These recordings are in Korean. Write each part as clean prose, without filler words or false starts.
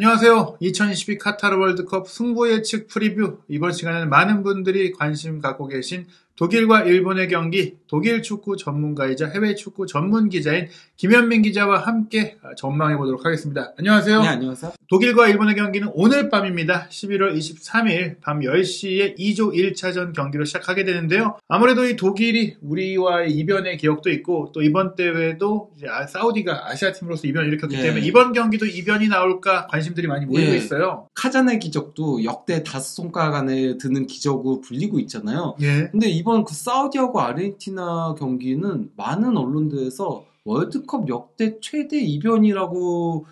안녕하세요. 2022 카타르 월드컵 승부 예측 프리뷰. 이번 시간에는 많은 분들이 관심 갖고 계신 독일과 일본의 경기, 독일 축구 전문가이자 해외 축구 전문 기자인 김현민 기자와 함께 전망해 보도록 하겠습니다. 안녕하세요. 네, 안녕하세요. 독일과 일본의 경기는 오늘 밤입니다. 11월 23일 밤 10시에 2조 1차전 경기로 시작하게 되는데요. 아무래도 이 독일이 우리와의 이변의 기억도 있고 또 이번 대회도 이제 사우디가 아시아팀으로서 이변을 일으켰기 때문에 이번 경기도 이변이 나올까 관심들이 많이 모이고 있어요. 카자네 기적도 역대 5손가락 안에 드는 기적으로 불리고 있잖아요. 예. 근데 이번 그 사우디하고 아르헨티나 경기는 많은 언론들에서 월드컵 역대 최대 이변이라고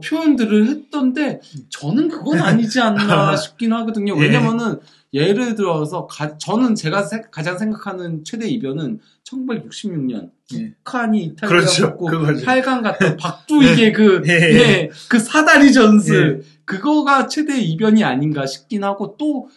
표현들을 했던데 저는 그건 아니지 않나 싶긴 하거든요. 왜냐면은 예를 들어서 저는 제가 가장 생각하는 최대 이변은 1966년 북한이 이탈리아 먹고 8강 갔던 박두익의 그 사다리 전술 그거가 최대 이변이 아닌가 싶긴 하고 또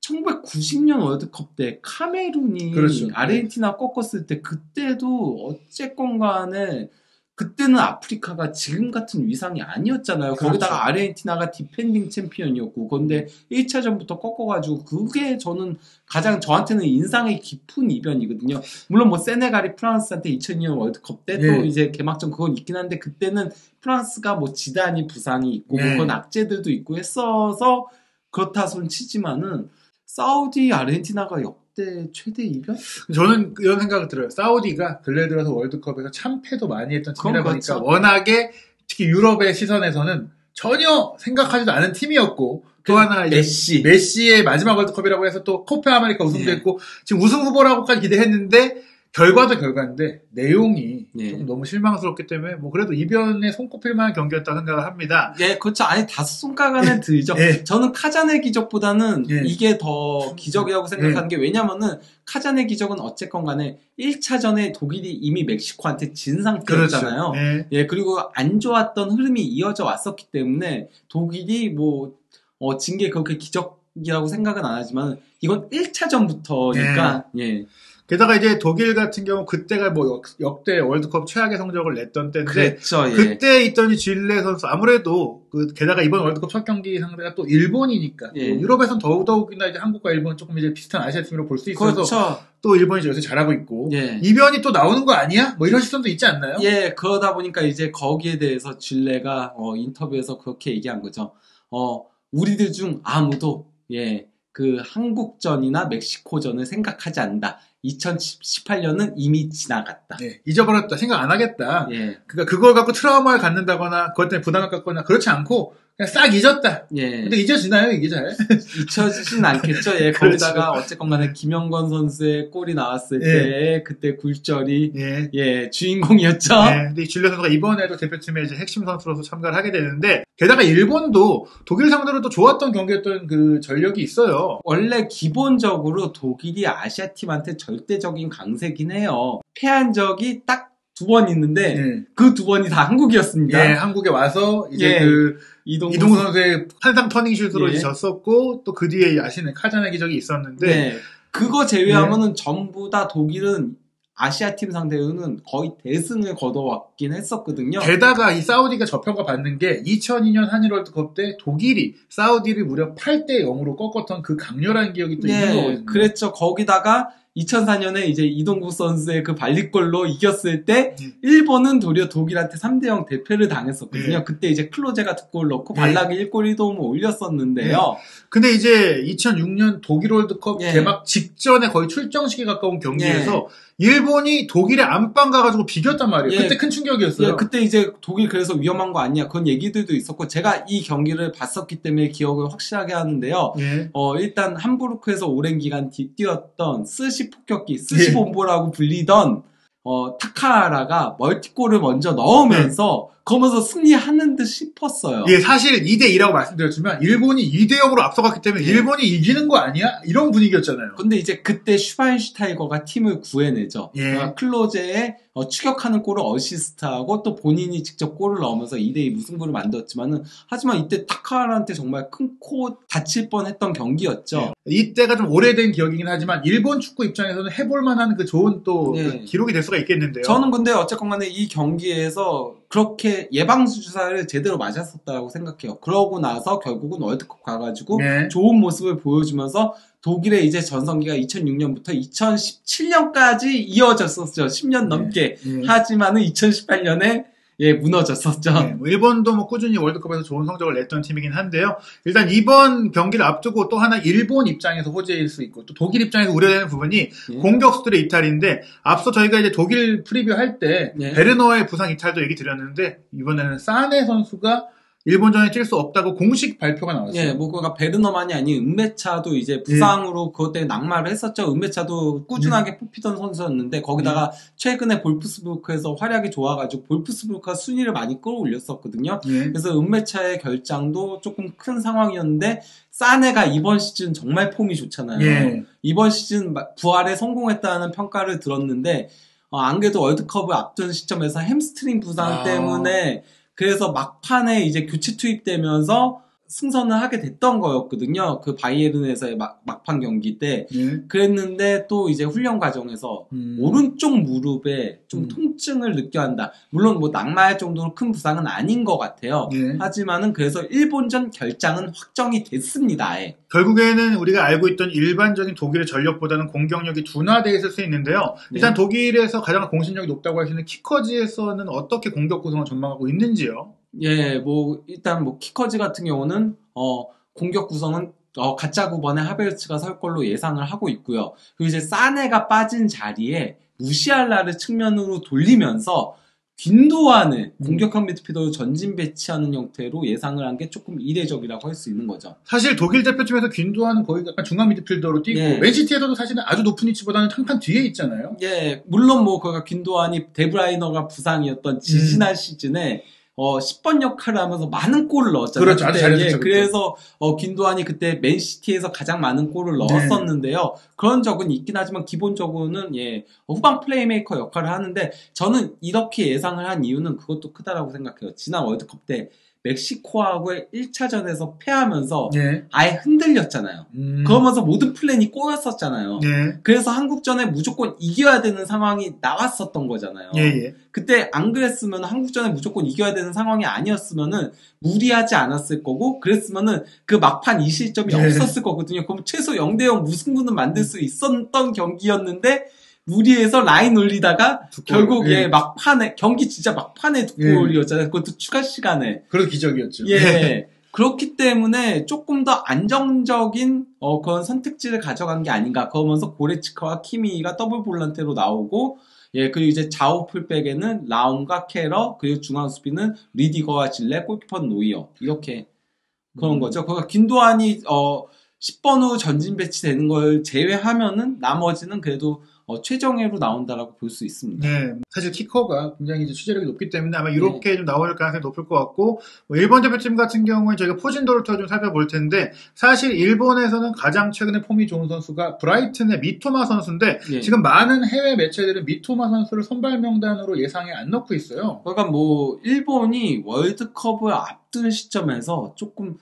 1990년 월드컵 때 카메룬이 아르헨티나 꺾었을 때 그때도 어쨌건 간에 그때는 아프리카가 지금 같은 위상이 아니었잖아요. 거기다가 아르헨티나가 디펜딩 챔피언이었고 그런데 1차전부터 꺾어가지고 그게 저한테는 인상이 깊은 이변이거든요. 물론 뭐 세네갈이 프랑스한테 2002년 월드컵 때 또 이제 개막전 그건 있긴 한데 그때는 프랑스가 뭐 지단이 부상이 있고 뭐 그런 악재들도 있고 했어서 그렇다 손 치지만은 사우디 아르헨티나가 역대 최대 이변? 저는 이런 생각이 들어요. 사우디가 근래 들어서 월드컵에서 참패도 많이 했던 팀이다 보니까 워낙에 특히 유럽의 시선에서는 전혀 생각하지도 않은 팀이었고 또 하나 메시의 마지막 월드컵이라고 해서 또 코파 아메리카 우승도 했고 지금 우승 후보라고까지 기대했는데 결과도 결과인데 내용이 좀 너무 실망스럽기 때문에 뭐 그래도 이변에 손꼽힐 만한 경기였다고 생각을 합니다. 그렇죠. 아니 5손가락 안에 들죠. 저는 카자네 기적보다는 이게 더 기적이라고 생각하는 게 왜냐면은 카자네 기적은 어쨌건 간에 1차전에 독일이 이미 멕시코한테 진 상태였잖아요. 그리고 안 좋았던 흐름이 이어져 왔었기 때문에 독일이 진 게 그렇게 기적이라고 생각은 안 하지만 이건 1차전부터니까 게다가 이제 독일 같은 경우 그때가 역대 월드컵 최악의 성적을 냈던 때인데 그랬죠, 그때 있던 질레 선수 아무래도 게다가 이번 월드컵 첫 경기 상대가 또 일본이니까 유럽에선 더욱이나 이제 한국과 일본 조금 이제 비슷한 아시아 팀으로 볼 수 있어서 또 일본이 요새 잘하고 있고 이변이 또 나오는 거 아니야? 뭐 이런 시선도 있지 않나요? 그러다 보니까 이제 거기에 대해서 질레가 인터뷰에서 그렇게 얘기한 거죠. 우리들 중 아무도 그 한국전이나 멕시코전을 생각하지 않는다. 2018년은 이미 지나갔다. 잊어버렸다. 생각 안 하겠다. 그러니까 그걸 갖고 트라우마를 갖는다거나 그것 때문에 부담을 갖거나 그렇지 않고 그냥 싹 잊었다. 근데 잊어지나요, 이게 잘? 잊혀지진 않겠죠. 거기다가 어쨌건 간에 김영건 선수의 골이 나왔을 때 그때 굴절이 주인공이었죠. 근데 이 줄리아 선수가 이번에도 대표팀의 이제 핵심 선수로서 참가를 하게 되는데 게다가 일본도 독일 상대로 또 좋았던 경기였던 그 전력이 있어요. 원래 기본적으로 독일이 아시아 팀한테 절대적인 강세긴 해요. 패한 적이 딱 2번 있는데 그 2번이 다 한국이었습니다. 한국에 와서 이제 이동국 선수의 한상 터닝슛으로 졌었고 또 그 뒤에 아시는 카자네 기적이 있었는데 그거 제외하면은 전부 다 독일은 아시아 팀 상대로는 거의 대승을 거둬왔긴 했었거든요. 게다가 이 사우디가 저평가 받는 게 2002년 한일 월드컵 때 독일이 사우디를 무려 8대 0으로 꺾었던 그 강렬한 기억이 또 있는 거거든요. 그랬죠. 거기다가 2004년에 이제 이동국 선수의 그 발리골로 이겼을 때 일본은 도리어 독일한테 3대0 대패를 당했었거든요. 그때 이제 클로제가 2골 넣고 발락이 1골 1도움을 올렸었는데요. 근데 이제 2006년 독일 월드컵 개막 직전에 거의 출정식에 가까운 경기에서 일본이 독일의 안방 가가지고 비겼단 말이에요. 그때 큰 충격이었어요. 그때 이제 독일 그래서 위험한 거 아니야 그런 얘기들도 있었고 제가 이 경기를 봤었기 때문에 기억을 확실하게 하는데요. 일단 함부르크에서 오랜 기간 뛰었던 스시 폭격기, 스시 본보라고 불리던 타카라가 멀티골을 먼저 넣으면서 그러면서 승리하는 듯 싶었어요. 사실 2대2라고 말씀드렸지만 일본이 2대0으로 앞서갔기 때문에 일본이 이기는 거 아니야? 이런 분위기였잖아요. 근데 이제 그때 슈바인슈타이거가 팀을 구해내죠. 클로제의 추격하는 골을 어시스트하고 또 본인이 직접 골을 넣으면서 2대2 무승부를 만들었지만은 하지만 이때 타카라한테 정말 큰 코 다칠 뻔했던 경기였죠. 이때가 좀 오래된 기억이긴 하지만 일본 축구 입장에서는 해볼 만한 그 좋은 또 그 기록이 될 수가 있겠는데요. 저는 근데 어쨌건 간에 이 경기에서 그렇게 예방주 주사를 제대로 맞았었다고 생각해요. 그러고 나서 결국은 월드컵 가가지고 네. 좋은 모습을 보여주면서 독일의 이제 전성기가 2006년부터 2017년까지 이어졌었죠. 10년 넘게. 하지만은 2018년에 무너졌었죠. 네, 뭐 일본도 뭐 꾸준히 월드컵에서 좋은 성적을 냈던 팀이긴 한데요. 일단 이번 경기를 앞두고 또 하나 일본 입장에서 호재일 수 있고 또 독일 입장에서 우려되는 부분이 공격수들의 이탈인데 앞서 저희가 이제 독일 프리뷰 할 때 베르너의 부상 이탈도 얘기 드렸는데 이번에는 사네 선수가 일본전에 뛸 수 없다고 공식 발표가 나왔어요. 예, 뭐, 그니까, 베르너만이 아닌 은메차도 이제 부상으로 그것 때문에 낙마를 했었죠. 은메차도 꾸준하게 뽑히던 선수였는데, 거기다가 최근에 볼프스부르크에서 활약이 좋아가지고, 볼프스부르크가 순위를 많이 끌어올렸었거든요. 그래서 은메차의 결장도 조금 큰 상황이었는데, 사네가 이번 시즌 정말 폼이 좋잖아요. 이번 시즌 부활에 성공했다는 평가를 들었는데, 안 그래도 월드컵을 앞둔 시점에서 햄스트링 부상 때문에, 그래서 막판에 이제 교체 투입되면서 승선을 하게 됐던 거였거든요. 그 바이에른에서의 막판 경기 때. 그랬는데 또 이제 훈련 과정에서 오른쪽 무릎에 좀 통증을 느껴야 한다. 물론 뭐 낙마할 정도로 큰 부상은 아닌 것 같아요. 하지만은 그래서 일본전 결장은 확정이 됐습니다. 아예. 결국에는 우리가 알고 있던 일반적인 독일의 전력보다는 공격력이 둔화되어 있을 수 있는데요. 일단 독일에서 가장 공신력이 높다고 할 수 있는 키커즈에서는 어떻게 공격 구성을 전망하고 있는지요? 예, 뭐 일단 뭐 키커즈 같은 경우는 공격 구성은 가짜 9번에 하베르츠가 설 걸로 예상을 하고 있고요. 그리고 이제 사네가 빠진 자리에 무시알라를 측면으로 돌리면서 균도안을 공격형 미드필더로 전진 배치하는 형태로 예상을 한 게 조금 이례적이라고 할 수 있는 거죠. 사실 독일 대표팀에서 균도안은 거의 약간 중앙 미드필더로 뛰고 맨시티에서도 사실은 아주 높은 위치보다는 한칸 뒤에 있잖아요. 예, 물론 뭐 그가 균도안이 데브라이너가 부상이었던 지난 시즌에 10번 역할을 하면서 많은 골을 넣었잖아요. 그렇죠. 아주 잘했죠. 그래서 균도안이 그때 맨시티에서 가장 많은 골을 넣었었는데요. 그런 적은 있긴 하지만 기본적으로는 후방 플레이메이커 역할을 하는데 저는 이렇게 예상을 한 이유는 그것도 크다라고 생각해요. 지난 월드컵 때 멕시코하고의 1차전에서 패하면서 아예 흔들렸잖아요. 그러면서 모든 플랜이 꼬였었잖아요. 그래서 한국전에 무조건 이겨야 되는 상황이 나왔었던 거잖아요. 그때 안 그랬으면 한국전에 무조건 이겨야 되는 상황이 아니었으면은 무리하지 않았을 거고 그랬으면은 그 막판 이 실점이 없었을 거거든요. 그럼 최소 0대0 무승부는 만들 수 있었던 경기였는데 무리해서 라인 올리다가 결국 막판에 경기 진짜 막판에 두 골이었잖아요. 그것도 추가 시간에. 그런 기적이었죠. 그렇기 때문에 조금 더 안정적인 그런 선택지를 가져간 게 아닌가. 그러면서 고레츠카와 키미가 더블 볼란테로 나오고 그리고 이제 좌우 풀백에는 라움과 케러 그리고 중앙 수비는 리디거와 질레, 골키퍼는 노이어 이렇게 그런 거죠. 그러니까 균도안이 10번 후 전진 배치되는 걸 제외하면은 나머지는 그래도 최정예로 나온다라고 볼 수 있습니다. 네, 사실 키커가 굉장히 이제 취재력이 높기 때문에 아마 이렇게 좀 나올 가능성이 높을 것 같고 뭐 일본 대표팀 같은 경우에 저희가 포진도를 좀 살펴볼 텐데 사실 일본에서는 가장 최근에 폼이 좋은 선수가 브라이튼의 미토마 선수인데 지금 많은 해외 매체들은 미토마 선수를 선발 명단으로 예상에 안 넣고 있어요. 그러니까 뭐 일본이 월드컵을 앞둔 시점에서 조금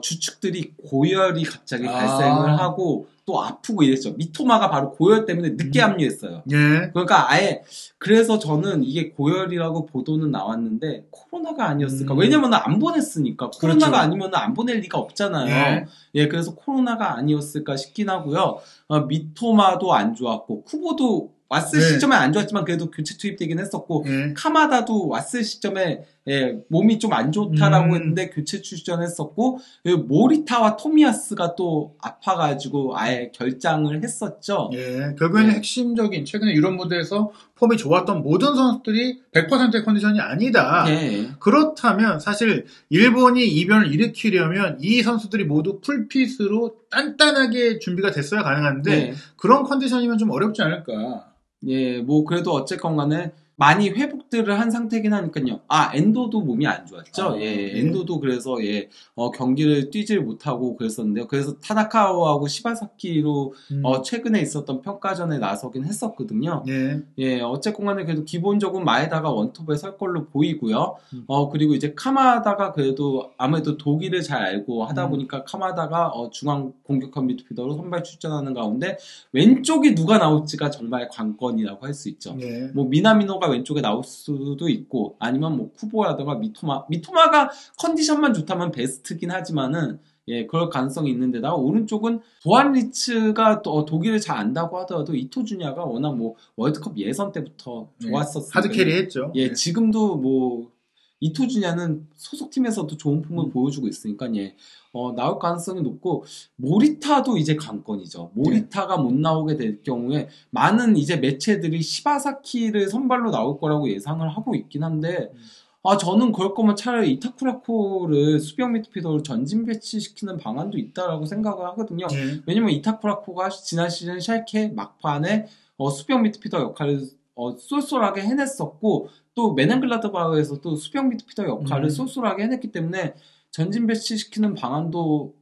주축들이 고열이 갑자기 발생을 하고 또 아프고 이랬죠. 미토마가 바로 고열 때문에 늦게 합류했어요. 그러니까 아예 그래서 저는 이게 고열이라고 보도는 나왔는데 코로나가 아니었을까? 왜냐면 안 보냈으니까. 코로나가 아니면 안 보낼 리가 없잖아요. 그래서 코로나가 아니었을까 싶긴 하고요. 미토마도 안 좋았고 쿠보도 왔을 시점에 안 좋았지만 그래도 교체 투입되긴 했었고 카마다도 왔을 시점에 몸이 좀 안 좋다라고 했는데 교체 출전했었고 모리타와 토미야스가 또 아파가지고 아예 결장을 했었죠. 결국에는 핵심적인 최근에 유럽 무대에서 폼이 좋았던 모든 선수들이 100%의 컨디션이 아니다. 그렇다면 사실 일본이 이변을 일으키려면 이 선수들이 모두 풀핏으로 단단하게 준비가 됐어야 가능한데 그런 컨디션이면 좀 어렵지 않을까. 뭐 그래도 어쨌건 간에 많이 회복들을 한 상태긴 하니까요. 엔도도 몸이 안 좋았죠. 엔도도 그래서 경기를 뛰질 못하고 그랬었는데요. 그래서 타나카와하고 시바사키로 최근에 있었던 평가전에 나서긴 했었거든요. 어쨌건 간에 그래도 기본적으로 마에다가 원톱에 설 걸로 보이고요. 그리고 이제 카마다가 그래도 아무래도 독일을 잘 알고 하다 보니까 카마다가 중앙 공격형 미드필더로 선발 출전하는 가운데 왼쪽이 누가 나올지가 정말 관건이라고 할 수 있죠. 뭐 미나미노가 선수가 왼쪽에 나올 수도 있고 아니면 뭐 쿠보라든가 미토마가 컨디션만 좋다면 베스트긴 하지만은 예, 그럴 가능성이 있는데다가 오른쪽은 보안리츠가 독일을 잘 안다고 하더라도 이토주냐가 워낙 뭐 월드컵 예선 때부터 좋았었으니까 하드캐리 했죠. 예, 지금도 뭐 이토주냐는 소속팀에서도 좋은 폼을 보여주고 있으니까 예, 나올 가능성이 높고 모리타도 이제 관건이죠. 모리타가 못 나오게 될 경우에 많은 이제 매체들이 시바사키를 선발로 나올 거라고 예상을 하고 있긴 한데 저는 그럴 거면 차라리 이타쿠라코를 수비형 미드필더로 전진 배치시키는 방안도 있다라고 생각을 하거든요. 왜냐면 이타쿠라코가 지난 시즌 샬케 막판에 수비형 미드필더 역할을 쏠쏠하게 해냈었고 또 메넨글라드바흐에서 또 수비형 미드필더 역할을 쏠쏠하게 해냈기 때문에 전진 배치시키는 방안도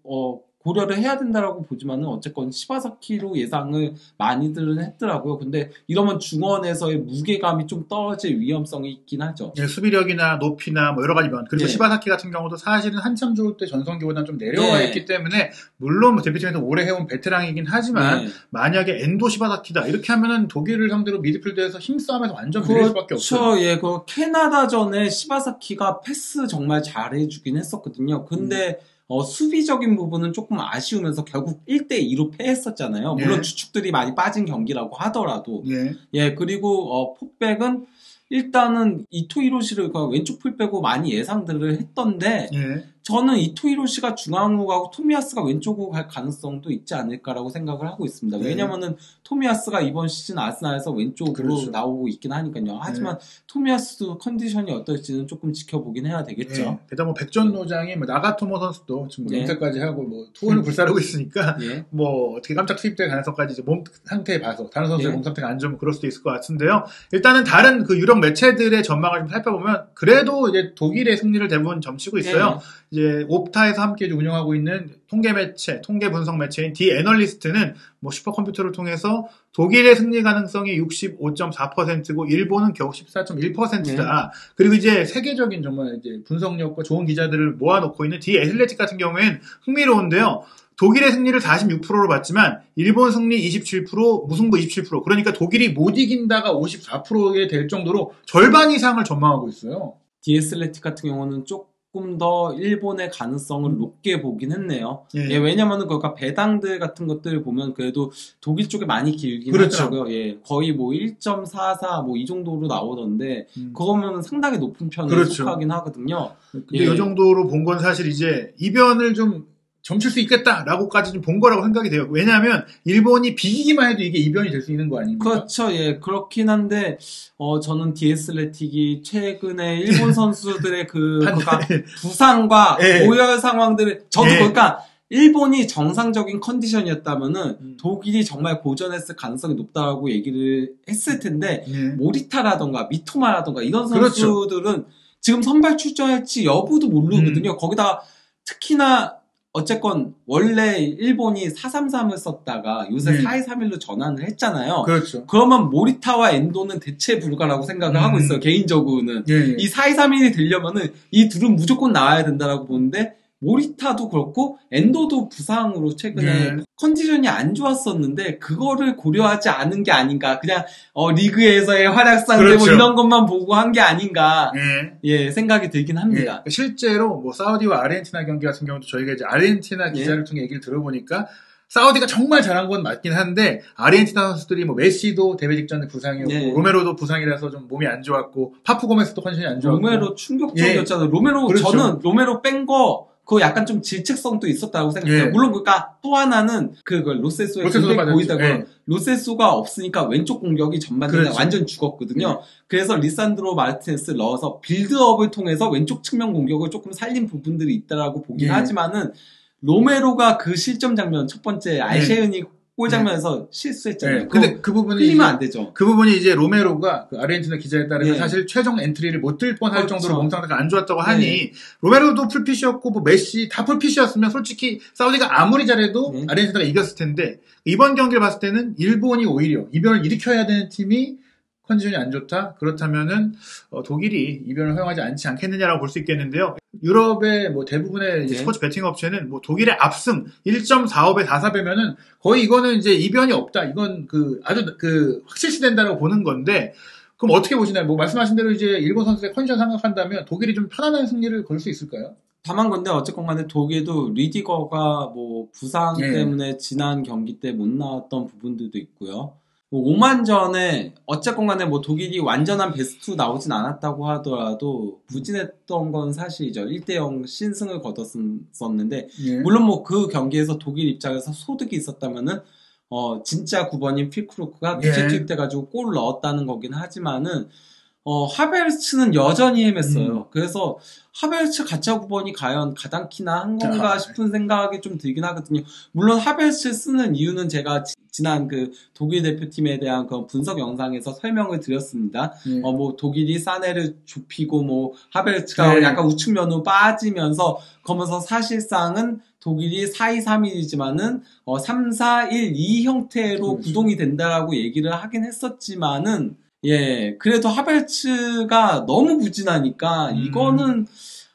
고려를 해야 된다라고 보지만은 어쨌건 시바사키로 예상을 많이들은 했더라고요. 근데 이러면 중원에서의 무게감이 좀 떨어질 위험성이 있긴 하죠. 예, 수비력이나 높이나 뭐 여러 가지 면 그리고 시바사키 같은 경우도 사실은 한참 좋을 때 전성기보다는 좀 내려와 있기 때문에 물론 뭐 대표팀에서 오래 해온 베테랑이긴 하지만 만약에 엔도 시바사키다 이렇게 하면은 독일을 상대로 미드필드에서 힘싸움에서 완전 밀릴 수밖에 없어요. 그렇죠. 예, 그 캐나다전에 시바사키가 패스 정말 잘해주긴 했었거든요. 근데 수비적인 부분은 조금 아쉬우면서 결국 1대2로 패했었잖아요. 물론 주축들이 많이 빠진 경기라고 하더라도. 예, 그리고 폭백은 일단은 이토 히로시를 왼쪽 풀백으로 많이 예상들을 했던데 저는 이토 히로시가 중앙으로 가고 토미야스가 왼쪽으로 갈 가능성도 있지 않을까라고 생각을 하고 있습니다. 왜냐면은 토미야스가 이번 시즌 아스날에서 왼쪽으로 나오고 있긴 하니까요. 하지만 토미야스도 컨디션이 어떨지는 조금 지켜보긴 해야 되겠죠. 게다가 뭐 백전노장이 뭐 나가토모 선수도 지금 뭐 은퇴까지 하고 뭐 투혼을 불사르고 있으니까 뭐 어떻게 깜짝 투입될 가능성까지 이제 몸 상태에 봐서 다른 선수의 몸 상태가 안 좋으면 그럴 수도 있을 것 같은데요. 일단은 다른 그 유럽 매체들의 전망을 좀 살펴보면 그래도 이제 독일의 승리를 대부분 점치고 있어요. 이제 옵타에서 함께 운영하고 있는 통계 분석 매체인 디 애널리스트는 뭐 슈퍼컴퓨터를 통해서 독일의 승리 가능성이 65.4%고 일본은 겨우 14.1%다. 그리고 이제 세계적인 정말 이제 분석력과 좋은 기자들을 모아놓고 있는 디 애틀레틱 같은 경우에는 흥미로운데요. 독일의 승리를 46%로 봤지만 일본 승리 27%, 무승부 27%. 그러니까 독일이 못 이긴다가 54%에 될 정도로 절반 이상을 전망하고 있어요. 디애슬레틱 같은 경우는 조금 더 일본의 가능성을 높게 보긴 했네요. 예, 왜냐면은 그러니까 배당들 같은 것들 보면 그래도 독일 쪽에 많이 길긴 하더라고요. 예, 거의 뭐 1.44 뭐 이 정도로 나오던데 그거면 상당히 높은 편에 속하긴 하거든요. 근데 이 정도로 본 건 사실 이제 이변을 좀 점칠 수 있겠다라고까지 좀 본 거라고 생각이 돼요. 왜냐하면 일본이 비기기만 해도 이게 이변이 될 수 있는 거 아닙니까? 그렇죠. 예, 그렇긴 한데 저는 디애슬레틱이 최근에 일본 선수들의 그러니까 부상과 오열 상황들을 저도 그러니까 일본이 정상적인 컨디션이었다면은 독일이 정말 고전했을 가능성이 높다고 얘기를 했을 텐데 모리타라던가 미토마라던가 이런 선수들은 지금 선발 출전할지 여부도 모르거든요. 거기다 특히나 어쨌건 원래 일본이 4-3-3을 썼다가 요새 4-2-3-1로 전환을 했잖아요. 그렇죠. 그러면 모리타와 엔도는 대체 불가라고 생각을 하고 있어요. 개인적으로는. 이 4-2-3-1이 되려면은 이 둘은 무조건 나와야 된다라고 보는데 모리타도 그렇고 엔도도 부상으로 최근에 컨디션이 안 좋았었는데 그거를 고려하지 않은 게 아닌가. 그냥 리그에서의 활약상 뭐 이런 것만 보고 한 게 아닌가. 예, 생각이 들긴 합니다. 실제로 뭐 사우디와 아르헨티나 경기 같은 경우도 저희가 이제 아르헨티나 기자를 통해 얘기를 들어보니까 사우디가 정말 잘한 건 맞긴 한데 아르헨티나 선수들이 뭐 메시도 데뷔 직전에 부상이었고 로메로도 부상이라서 좀 몸이 안 좋았고 파푸 고메스도 컨디션이 안 좋았고 로메로 충격적이었잖아요. 로메로 저는 로메로 뺀 거 그거 약간 좀 질책성도 있었다고 생각해요. 물론 그러니까 또 하나는 로세소의 공백 보이다가 로세소가 없으니까 왼쪽 공격이 전반전에 완전 죽었거든요. 그래서 리산드로 마르티네스 넣어서 빌드업을 통해서 왼쪽 측면 공격을 조금 살린 부분들이 있다라고 보긴 하지만은 로메로가 그 실점 장면 첫 번째 알셰은이 골 장면에서 실수했잖아요. 근데 그 부분이 흘리면 안 되죠. 그 부분이 이제 로메로가 그 아르헨티나 기자에 따르면 사실 최종 엔트리를 못 들 뻔할 정도로 몸 상태가 안 좋았다고 하니 로메로도 풀핏이었고 뭐 메시 다 풀핏이었으면 솔직히 사우디가 아무리 잘해도 아르헨티나가 이겼을 텐데 이번 경기를 봤을 때는 일본이 오히려 이변을 일으켜야 되는 팀이 컨디션이 안 좋다? 그렇다면은 독일이 이변을 허용하지 않지 않겠느냐라고 볼 수 있겠는데요. 유럽의 뭐 대부분의 이제 스포츠 베팅 업체는 뭐 독일의 압승 1.45배 4-4배면은 거의 이거는 이제 이변이 없다. 이건 아주 확실시된다라고 보는 건데 그럼 어떻게 보시나요? 뭐 말씀하신 대로 이제 일본 선수의 컨디션 생각한다면 독일이 좀 편안한 승리를 거둘 수 있을까요? 다만 근데 어쨌건 간에 독일도 리디거가 뭐 부상 예. 때문에 지난 경기 때 못 나왔던 부분들도 있고요. 뭐 오만전에 어쨌건 간에 뭐 독일이 완전한 베스트 나오진 않았다고 하더라도 부진했던 건 사실이죠. 1대0 신승을 거뒀었는데 예. 물론 뭐 그 경기에서 독일 입장에서 소득이 있었다면은 진짜 9번인 필크루크가 교체 투입돼가지고 골을 넣었다는 거긴 하지만은 하베르츠는 여전히 헤맸어요. 그래서 하베르츠 가짜 9번이 과연 가당키나 한 건가 싶은 생각이 좀 들긴 하거든요. 물론 하베르츠 쓰는 이유는 제가 지난 그 독일 대표팀에 대한 그 분석 영상에서 설명을 드렸습니다. 뭐 독일이 사네를 좁히고 뭐 하베르츠가 약간 우측면으로 빠지면서 그러면서 사실상은 독일이 4-2-3-1이지만은 3-4-1-2 형태로 구동이 된다라고 얘기를 하긴 했었지만은 예, 그래도 하베르츠가 너무 부진하니까 이거는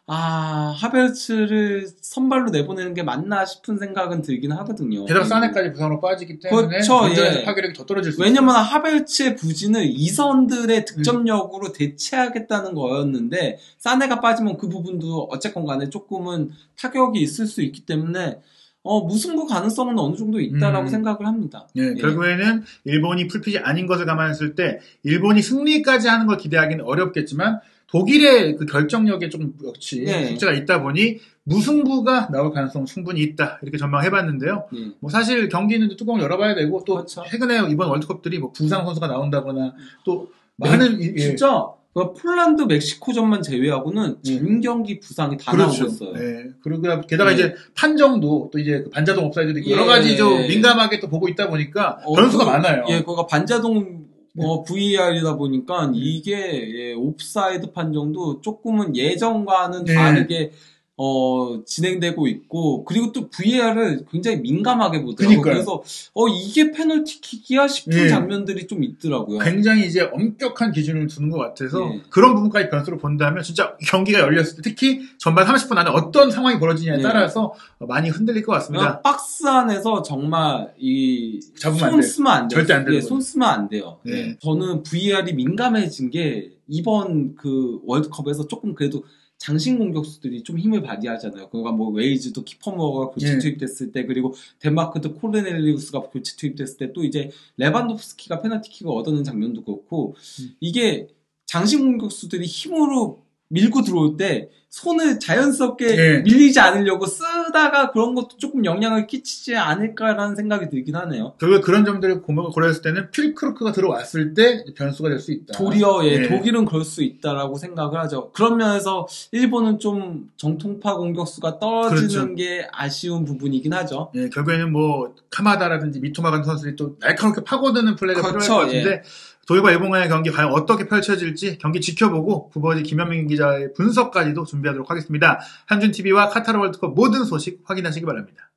하베르츠를 선발로 내보내는 게 맞나 싶은 생각은 들긴 하거든요. 게다가 사네까지 부상으로 빠지기 때문에 그렇죠, 예. 파괴력이 더 떨어질 수 왜냐면 있어요. 하베르츠의 부진을 이선들의 득점력으로 대체하겠다는 거였는데 사네가 빠지면 그 부분도 어쨌건 간에 조금은 타격이 있을 수 있기 때문에 무승부 가능성은 어느 정도 있다라고 생각을 합니다. 예, 결국에는 일본이 풀핏이 아닌 것을 감안했을 때 일본이 승리까지 하는 걸 기대하기는 어렵겠지만 독일의 그 결정력에 좀 역시 숙제가 있다 보니 무승부가 나올 가능성 충분히 있다 이렇게 전망해봤는데요. 뭐 사실 경기는 뚜껑을 열어봐야 되고 또 그렇죠. 최근에 이번 월드컵들이 뭐 부상 선수가 나온다거나 또 많은 진짜 폴란드 멕시코전만 제외하고는 전 경기 부상이 다 나오고 있어요. 네. 그리고 게다가 이제 판정도 또 이제 반자동 옵사이드도 있고 여러 가지 좀 민감하게 또 보고 있다 보니까 변수가 많아요. 예, 그거 반자동 VAR이다 보니까 이게 옵사이드 판정도 조금은 예전과는 다르게 진행되고 있고, 그리고 또 VAR을 굉장히 민감하게 보더라고요. 그래서, 이게 페널티킥이야 싶은 장면들이 좀 있더라고요. 굉장히 이제 엄격한 기준을 두는 것 같아서, 그런 부분까지 변수로 본다면, 진짜 경기가 열렸을 때, 특히 전반 30분 안에 어떤 상황이 벌어지냐에 따라서 많이 흔들릴 것 같습니다. 박스 안에서 정말 손 쓰면 안 돼요. 절대 안 돼요. 손 쓰면 안 돼요. 저는 VAR이 민감해진 게, 이번 그 월드컵에서 조금 그래도 장신 공격수들이 좀 힘을 발휘하잖아요. 그러니까 뭐 웨이즈도 키퍼머가 교체 투입됐을 때, 그리고 덴마크도 코르넬리우스가 교체 투입됐을 때, 또 이제 레반도프스키가 페널티킥을 얻어낸 장면도 그렇고, 이게 장신 공격수들이 힘으로 밀고 들어올 때 손을 자연스럽게 밀리지 않으려고 쓰다가 그런 것도 조금 영향을 끼치지 않을까라는 생각이 들긴 하네요. 결국 그런 점들을 고려했을 때는 필크루크가 들어왔을 때 변수가 될 수 있다. 도리어 독일은 그럴 수 있다라고 생각을 하죠. 그런 면에서 일본은 좀 정통파 공격수가 떨어지는 게 아쉬운 부분이긴 하죠. 예, 결국에는 뭐 카마다라든지 미토마 같은 선수들이 또 날카롭게 파고드는 플레이가 필요할 것 같은데 독일과 일본 간의 경기 과연 어떻게 펼쳐질지 경기 지켜보고 부버지 김현민 기자의 분석까지도 준비하도록 하겠습니다. 한준TV와 카타르 월드컵 모든 소식 확인하시기 바랍니다.